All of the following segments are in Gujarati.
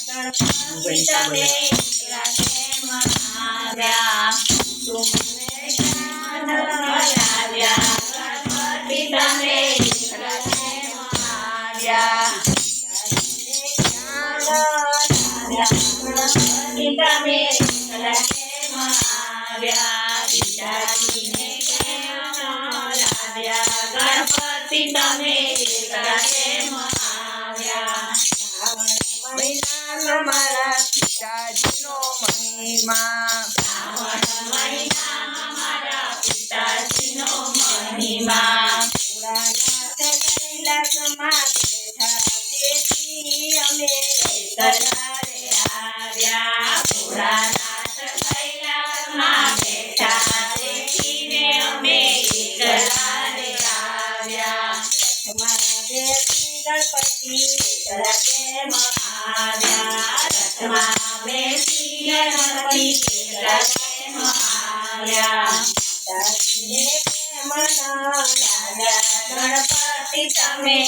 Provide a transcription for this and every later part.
ગણપતિ તમે કેમ આવ્યા તુમને ક્યાં લાવ્યા ગણપતિ તમે કેમ આવ્યા ગણપતિ તમે કેમ આવ્યા પિતાજીને કેમ લાવ્યા ગણપતિ તમે કેમ આવ્યા મહિનામાં મારા પિતાજીનો મહિમા શ્રાવણ મહિનામાં મારા પિતાજીનો મહિમા ભોળાનાથ કૈલાસમાં બેઠા તેથી અમે કલારે આવ્યા ભોળાનાથ કૈલાસમાં બેઠા દેખીને અમે કલારે આવ્યા રથમાં બેસી ગણપતિ કેમ આવ્યા રથમાં બેસી ગણપતિ કેમ આવ્યા દાદીને કેમ લાવ્યા ગણપતિ તમે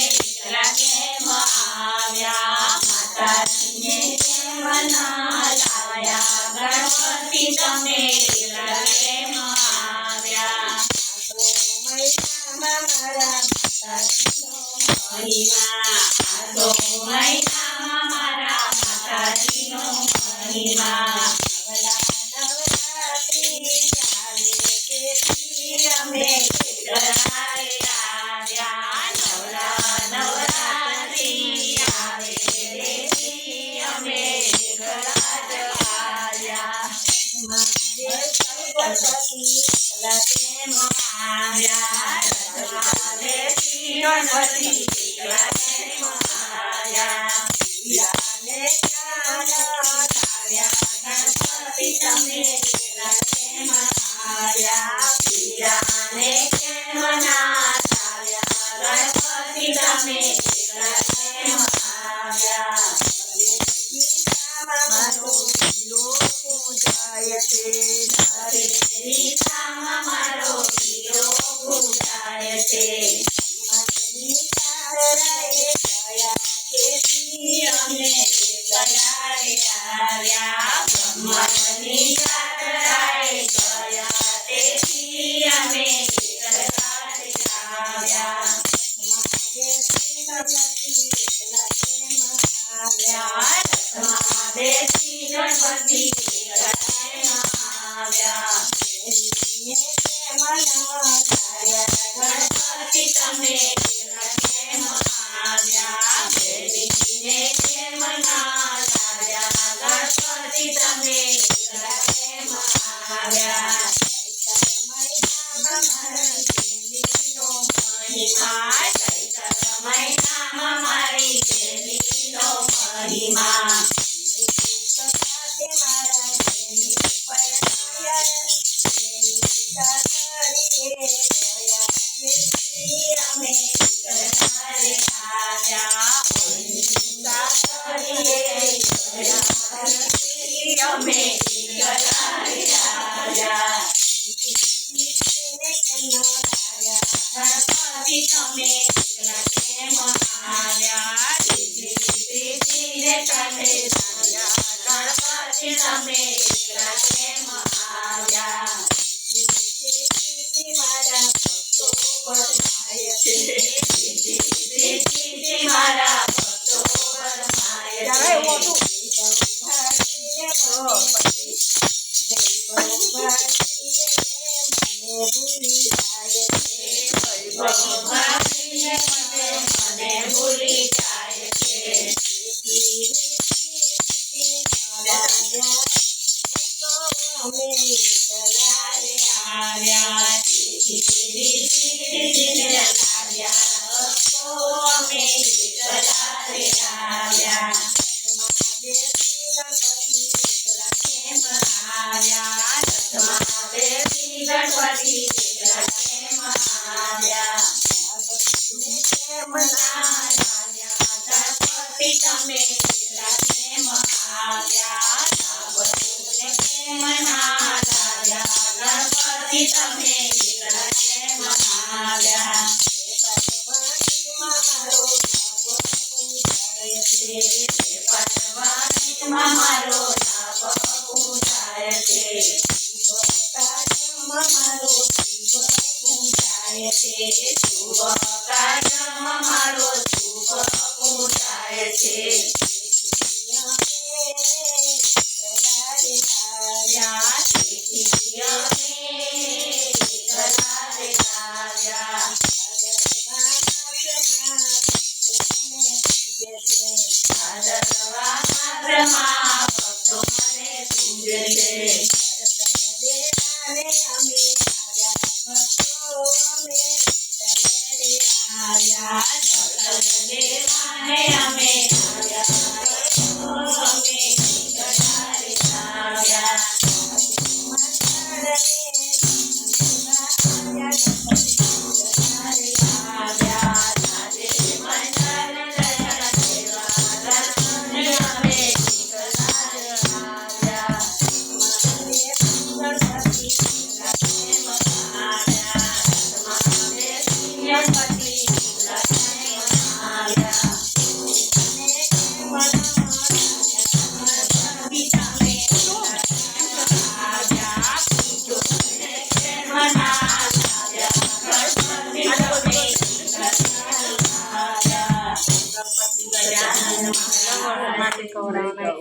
કેમ આવ્યા માતાજીને કેમ લાવ્યા ગણપતિ તમે કેમ આવ્યા મહિનામાં મારા પિતાજીનો મહિમા આસો મહિનામાં મારા માતાજીનો મહિમા નવરાત્રિ આવે તેથી અમે કલારે આવ્યા નવરાત્રિ આવે તેથી અમે કલારે આવ્યા ગણપતિ કેમ આવ્યા રથમાં બેસી ગણપતિ કેમ આવ્યા પિયાને ક્યાં લાવ્યા ગણપતિ તમે કેમ આવ્યા પિતાને કેમ લાવ્યા ગણપતિ તમે કેમ આવ્યા ગીતામાં મારો પિલો પૂજાય છે ગીતામાં મારો પિયો પૂજાય છે અમે કલારે આવ્યા બ્રહ્મની યાત્રાએ ગયા તેથી અમે કલારે આવ્યા રથમાં બેસી ગણપતિ કેમ આવ્યા ગણપતિ તમે કેમ આવ્યા બેટીને કેમ લાવ્યા ગણપતિ તમે કેમ આવ્યા મહિમા ચૈત્ર મહિનામાં મારી દેવીનો મહિમા અમે કલારે આવ્યા અમે કલારે આવ્યા ગણપતિ તમે કેમ આવ્યા દીકરીને કાંઠે ગણપતિ તમે કેમ આવ્યા મારા ભક્તો બધાય છે મારા ભક્તો બરમાય મને ભૂલી જાય છે કલારે આવ્યા અમે કલારે આવ્યા કેમ આવ્યા રથમાં બેસી ગણપતિ કેમ આવ્યા ગણપતિ તમે કેમ આવ્યા કેમ લાવ્યા ગણપતિ તમે કેમ આવ્યા મારો લાભ પૂજાય છે કાર્યમાં મારો શુભ પૂજાય છે શુભ કાર્યમાં મારો શુભ પૂજાય છે તેથી અમે વિઠ્ઠલાને લાવ્યા ભાદરવા માસમાં ભક્તો મને પૂજે છે દર્શન દેવાને અમે આવ્યા અમે વિઠ્ઠલાને લાવ્યા માટે કવરાવના.